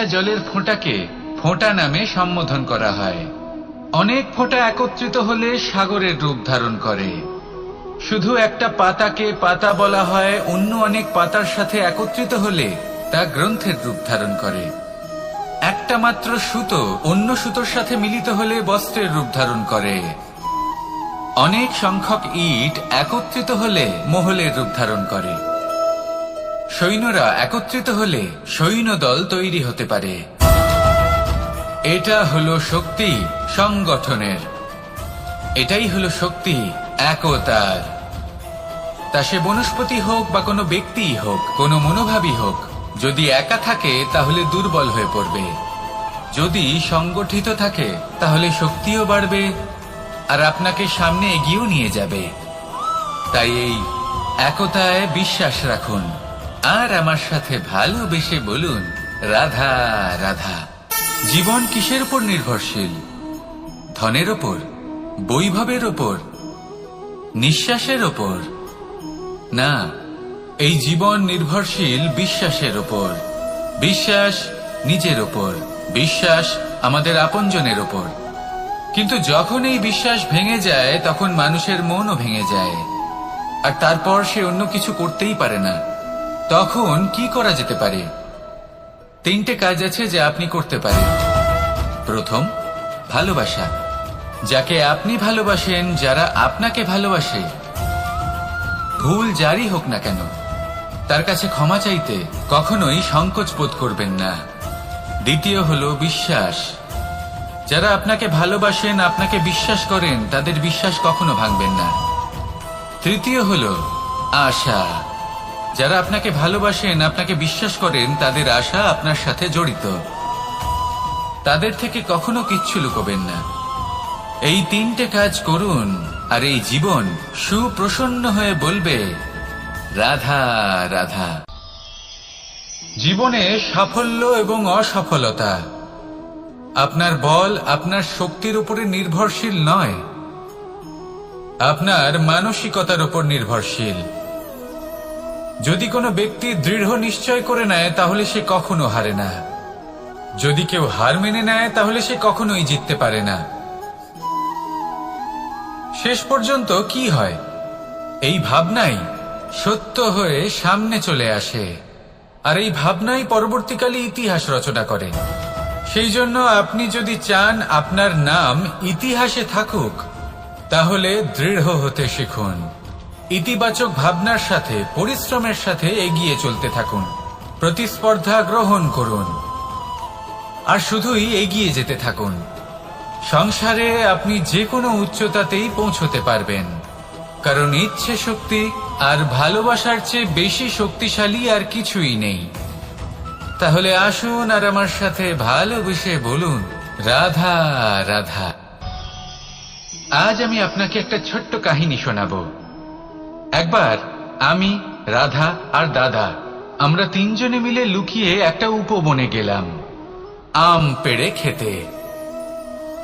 একটা জলের ফোঁটাকে ফোঁটা নামে সম্বোধন করা হয়। অনেক ফোঁটা একত্রিত হলে সাগরের রূপ ধারণ করে। শুধু একটা পাতাকে পাতা বলা হয়, অন্য অনেক পাতার সাথে একত্রিত হলে তা গ্রন্থের রূপ ধারণ করে। একটা মাত্র সুতো অন্য সুতোর সাথে মিলিত হলে বস্ত্রের রূপ ধারণ করে। অনেক সংখ্যক ইট একত্রিত হলে মহলের রূপ ধারণ করে। সৈন্যরা একত্রিত হলে সৈন্যদল তৈরি হতে পারে। এটা হলো শক্তি সংগঠনের, এটাই হলো শক্তি একতার। তা সে বনস্পতি হোক বা কোনো ব্যক্তিই হোক, কোনো মনোভাবই হোক, যদি একা থাকে তাহলে দুর্বল হয়ে পড়বে। যদি সংগঠিত থাকে তাহলে শক্তিও বাড়বে আর আপনাকে সামনে এগিয়েও নিয়ে যাবে। তাই এই একতায় বিশ্বাস রাখুন আর আমার সাথে ভালোবেসে বলুন, রাধা রাধা। জীবন কিসের উপর নির্ভরশীল? ধনের ওপর, বৈভবের ওপর, নিঃশ্বাসের ওপর? না, এই জীবন নির্ভরশীল বিশ্বাসের ওপর। বিশ্বাস নিজের ওপর, বিশ্বাস আমাদের আপনজনের ওপর। কিন্তু যখন এই বিশ্বাস ভেঙে যায় তখন মানুষের মনও ভেঙে যায়, আর তারপর সে অন্য কিছু করতেই পারে না। তখন কি করা যেতে পারে? 3টে কাজ আছে যা আপনি করতে পারেন। প্রথম, ভালোবাসা। যাকে আপনি ভালোবাসেন, যারা আপনাকে ভালোবাসে, ভুল যারই হোক না কেন, তার কাছে ক্ষমা চাইতে কখনোই সংকোচ বোধ করবেন না। দ্বিতীয় হলো বিশ্বাস। যারা আপনাকে ভালোবাসেন, আপনাকে বিশ্বাস করেন, তাদের বিশ্বাস কখনো ভাঙবেন না। তৃতীয় হলো আশা। যারা আপনাকে ভালোবাসেন, আপনাকে বিশ্বাস করেন, তাদের আশা আপনার সাথে জড়িত। তাদের থেকে কখনো কিচ্ছু লুকোবেন না। এই 3টে কাজ করুন আর এই জীবন সুপ্রসন্ন হয়ে বলবে, রাধা রাধা। জীবনে সাফল্য এবং অসফলতা আপনার বল, আপনার শক্তির উপরে নির্ভরশীল নয়, আপনার মানসিকতার উপর নির্ভরশীল। যদি কোনো ব্যক্তি দৃঢ় নিশ্চয় করে নেয় তাহলে সে কখনো হারে না। যদি কেউ হার মেনে নেয় তাহলে সে কখনোই জিততে পারে না। শেষ পর্যন্ত কি হয়? এই ভাবনাই সত্য হয়ে সামনে চলে আসে, আর এই ভাবনাই পরবর্তীকালে ইতিহাস রচনা করে। সেই জন্য আপনি যদি চান আপনার নাম ইতিহাসে থাকুক, তাহলে দৃঢ় হতে শিখুন। ইতিবাচক ভাবনার সাথে, পরিশ্রমের সাথে এগিয়ে চলতে থাকুন। প্রতিস্পর্ধা গ্রহণ করুন আর শুধুই এগিয়ে যেতে থাকুন। সংসারে আপনি যে কোনো উচ্চতাতেই পৌঁছতে পারবেন, কারণ ইচ্ছে শক্তি আর ভালোবাসার চেয়ে বেশি শক্তিশালী আর কিছুই নেই। তাহলে আসুন আর আমার সাথে ভালোবেসে বলুন, রাধা রাধা। আজ আমি আপনাকে একটা ছোট্ট কাহিনী শোনাবো। একবার আমি, রাধা আর দাদা, আমরা 3জনে মিলে লুকিয়ে একটা উপবনে গেলাম আম পেড়ে খেতে।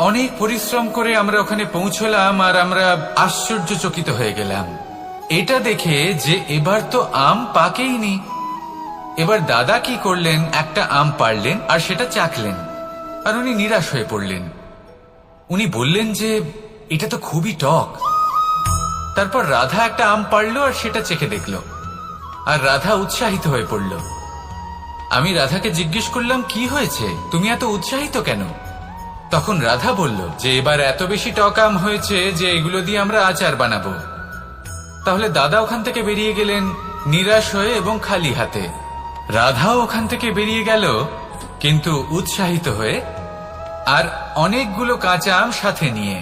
অনেক পরিশ্রম করে আমরা ওখানে পৌঁছলাম আর আমরা আশ্চর্যচকিত হয়ে গেলাম এটা দেখে যে এবার তো আম পাকেইনি। এবার দাদা কি করলেন, একটা আম পাড়লেন আর সেটা চাখলেন, আর উনি নিরাশ হয়ে পড়লেন। উনি বললেন যে এটা তো খুবই টক। তারপর রাধা একটা আম পাড়লো আর সেটা চেখে দেখলো, আর রাধা উৎসাহিত হয়ে পড়ল। আমি রাধাকে জিজ্ঞেস করলাম, কি হয়েছে, তুমি এত উৎসাহিত কেন? তখন রাধা বলল যে এবার এত বেশি টক আম হয়েছে যে এগুলো দিয়ে আমরা আচার বানাবো। তাহলে দাদা ওখান থেকে বেরিয়ে গেলেন নিরাশ হয়ে এবং খালি হাতে। রাধাও ওখান থেকে বেরিয়ে গেল কিন্তু উৎসাহিত হয়ে, আর অনেকগুলো কাঁচা আম সাথে নিয়ে।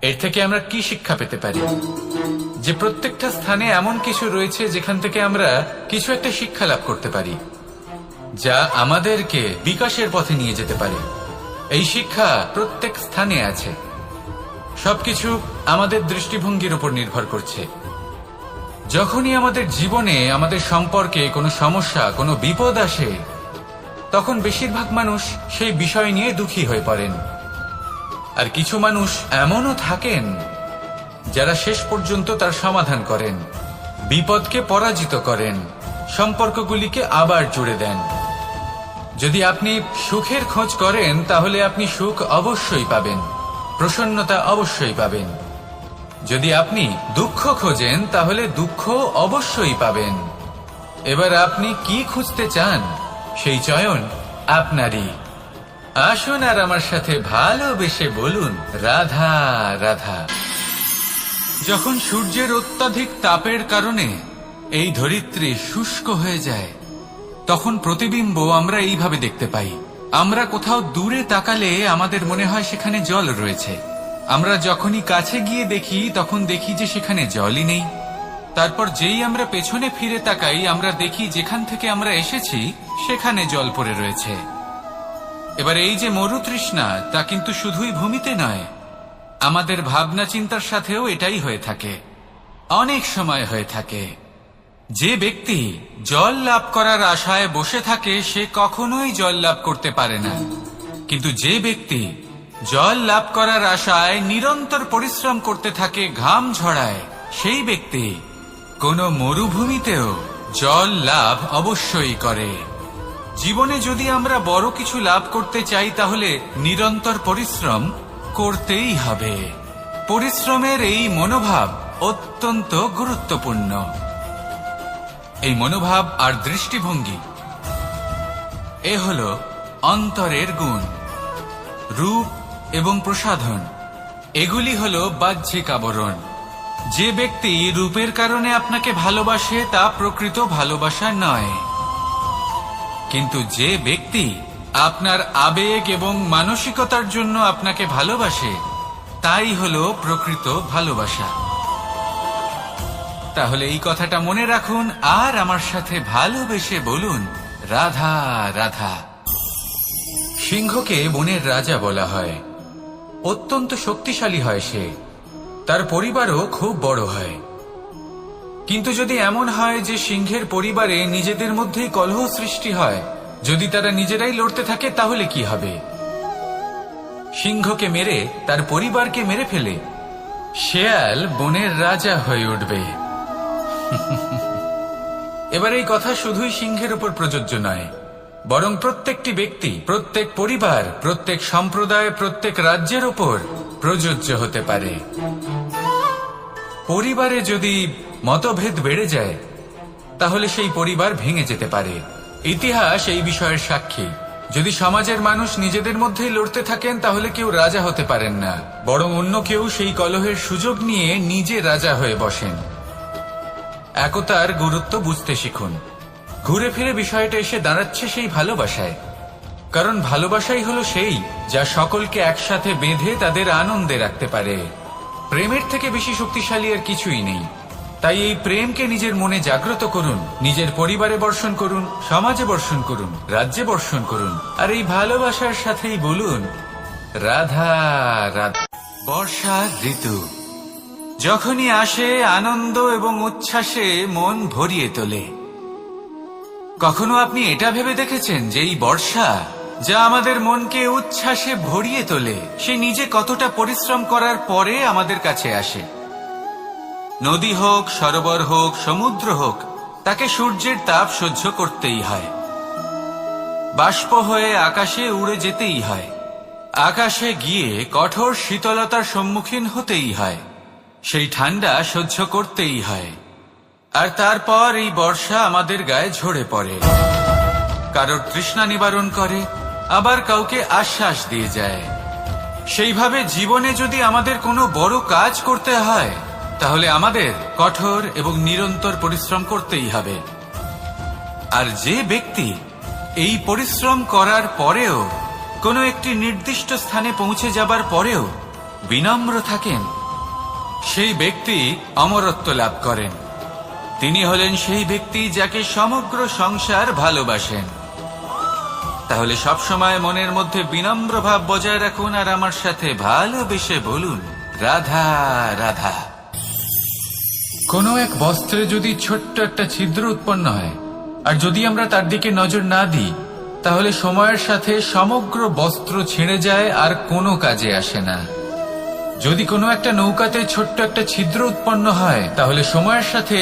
এর থেকে আমরা কি শিক্ষা পেতে পারি? যে প্রত্যেকটা স্থানে এমন কিছু রয়েছে যেখান থেকে আমরা কিছু একটা শিক্ষা লাভ করতে পারি, যা আমাদেরকে বিকাশের পথে নিয়ে যেতে পারে। এই শিক্ষা প্রত্যেক স্থানে আছে। সবকিছু আমাদের দৃষ্টিভঙ্গির উপর নির্ভর করছে। যখনই আমাদের জীবনে, আমাদের সম্পর্কে কোনো সমস্যা, কোনো বিপদ আসে, তখন বেশিরভাগ মানুষ সেই বিষয় নিয়ে দুঃখী হয়ে পড়েন। আর কিছু মানুষ এমনও থাকেন যারা শেষ পর্যন্ত তার সমাধান করেন, বিপদকে পরাজিত করেন, সম্পর্কগুলিকে আবার জুড়ে দেন। যদি আপনি সুখের খোঁজ করেন তাহলে আপনি সুখ অবশ্যই পাবেন, প্রসন্নতা অবশ্যই পাবেন। যদি আপনি দুঃখ খোঁজেন তাহলে দুঃখ অবশ্যই পাবেন। এবার আপনি কি খুঁজতে চান সেই চয়ন আপনারই। আসুন আর আমার সাথে ভালোবেসে বলুন রাধা রাধা। যখন সূর্যের অত্যাধিক তাপের কারণে এই ধরিত্রী শুষ্ক হয়ে যায়, তখন প্রতিবিম্ব আমরা এইভাবে দেখতে পাই। আমরা কোথাও দূরে তাকালে আমাদের মনে হয় সেখানে জল রয়েছে। আমরা যখনই কাছে গিয়ে দেখি তখন দেখি যে সেখানে জলই নেই। তারপর যেই আমরা পেছনে ফিরে তাকাই আমরা দেখি যেখান থেকে আমরা এসেছি সেখানে জল পড়ে রয়েছে। এবার এই যে মরুতৃষ্ণা, তা কিন্তু শুধুই ভূমিতে নয়, আমাদের ভাবনা চিন্তার সাথেও এটাই হয়ে থাকে, অনেক সময় হয়ে থাকে। যে ব্যক্তি জল লাভ করার আশায় বসে থাকে সে কখনোই জল লাভ করতে পারে না, কিন্তু যে ব্যক্তি জল লাভ করার আশায় নিরন্তর পরিশ্রম করতে থাকে, ঘাম ঝরায়, সেই ব্যক্তি কোনো মরুভূমিতেও জল লাভ অবশ্যই করে। জীবনে যদি আমরা বড় কিছু লাভ করতে চাই তাহলে নিরন্তর পরিশ্রম করতেই হবে। পরিশ্রমের এই মনোভাব অত্যন্ত গুরুত্বপূর্ণ। এই মনোভাব আর দৃষ্টিভঙ্গি এ হল অন্তরের গুণ। রূপ এবং প্রসাধন এগুলি হল বাহ্যিক আবরণ। যে ব্যক্তি রূপের কারণে আপনাকে ভালোবাসে তা প্রকৃত ভালোবাসা নয়, কিন্তু যে ব্যক্তি আপনার আবেগ এবং মানসিকতার জন্য আপনাকে ভালোবাসে তাই হল প্রকৃত ভালোবাসা। তাহলে এই কথাটা মনে রাখুন আর আমার সাথে ভালোবেসে বলুন রাধা রাধা। সিংহকে বনের রাজা বলা হয়। অত্যন্ত শক্তিশালী হয় সে, তার পরিবারও খুব বড় হয়। কিন্তু যদি এমন হয় যে সিংহের পরিবারে নিজেদের মধ্যেই কলহ সৃষ্টি হয়, যদি তারা নিজেরাই লড়তে থাকে তাহলে কি হবে? সিংহকে মেরে তার পরিবারকে মেরে ফেলে শেয়াল বনের রাজা হয়ে উঠবে। এবার এই কথা শুধুই সিংহের উপর প্রযোজ্য নয়, বরং প্রত্যেকটি ব্যক্তি, প্রত্যেক পরিবার, প্রত্যেক সম্প্রদায়, প্রত্যেক রাজ্যের উপর প্রযোজ্য হতে পারে। পরিবারে যদি মতভেদ বেড়ে যায় তাহলে সেই পরিবার ভেঙে যেতে পারে। ইতিহাস এই বিষয়ের সাক্ষী। যদি সমাজের মানুষ নিজেদের মধ্যেই লড়তে থাকেন তাহলে কেউ রাজা হতে পারেন না, বরং অন্য কেউ সেই কলহের সুযোগ নিয়ে নিজে রাজা হয়ে বসেন। একতার গুরুত্ব বুঝতে শিখুন। ঘুরে ফিরে বিষয়টা এসে দাঁড়াচ্ছে সেই ভালোবাসায়, কারণ ভালোবাসাই হলো সেই যা সকলকে একসাথে বেঁধে তাদের আনন্দে রাখতে পারে। প্রেমের থেকে বেশি শক্তিশালী আর কিছুই নেই। তাই এই প্রেমকে নিজের মনে জাগ্রত করুন, নিজের পরিবারে বর্ষণ করুন, সমাজে বর্ষণ করুন, রাজ্যে বর্ষণ করুন, আর এই ভালোবাসার সাথেই বলুন রাধা রাধা। বর্ষার ঋতু যখনই আসে আনন্দ এবং উচ্ছ্বাসে মন ভরিয়ে তোলে। কখনো আপনি এটা ভেবে দেখেছেন যে এই বর্ষা যা আমাদের মনকে উচ্ছ্বাসে ভরিয়ে তোলে সে নিজে কতটা পরিশ্রম করার পরে আমাদের কাছে আসে? নদী হোক, সরোবর হোক, সমুদ্র হোক, তাকে সূর্যের তাপ সহ্য করতেই হয়। বাষ্প হয়ে আকাশে উড়ে যেতেই হয়। আকাশে গিয়ে কঠোর শীতলতার সম্মুখীন হতেই হয়। সেই ঠান্ডা সহ্য করতেই হয়। আর তারপর এই বর্ষা আমাদের গায়ে ঝরে পড়ে, কারোর তৃষ্ণা নিবারণ করে, আবার কাউকে আশ্বাস দিয়ে যায়। সেইভাবে জীবনে যদি আমাদের কোনো বড় কাজ করতে হয় তাহলে আমাদের কঠোর এবং নিরন্তর পরিশ্রম করতেই হবে। আর যে ব্যক্তি এই পরিশ্রম করার পরেও কোনো একটি নির্দিষ্ট স্থানে পৌঁছে যাবার পরেও বিনম্র থাকেন, সেই ব্যক্তি অমরত্ব লাভ করেন। তিনি হলেন সেই ব্যক্তি যাকে সমগ্র সংসার ভালোবাসেন। তাহলে সবসময় মনের মধ্যে বিনম্র ভাব বজায় রাখুন আর আমার সাথে ভালোবেসে বলুন রাধা রাধা। কোনো এক বস্ত্রে যদি ছোট্ট একটা ছিদ্র উৎপন্ন হয় আর যদি আমরা তার দিকে নজর না দিই তাহলে সময়ের সাথে সমগ্র বস্ত্র ছিঁড়ে যায় আর কোনো কাজে আসে না। যদি কোনো একটা নৌকাতে ছোট্ট একটা ছিদ্র উৎপন্ন হয় তাহলে সময়ের সাথে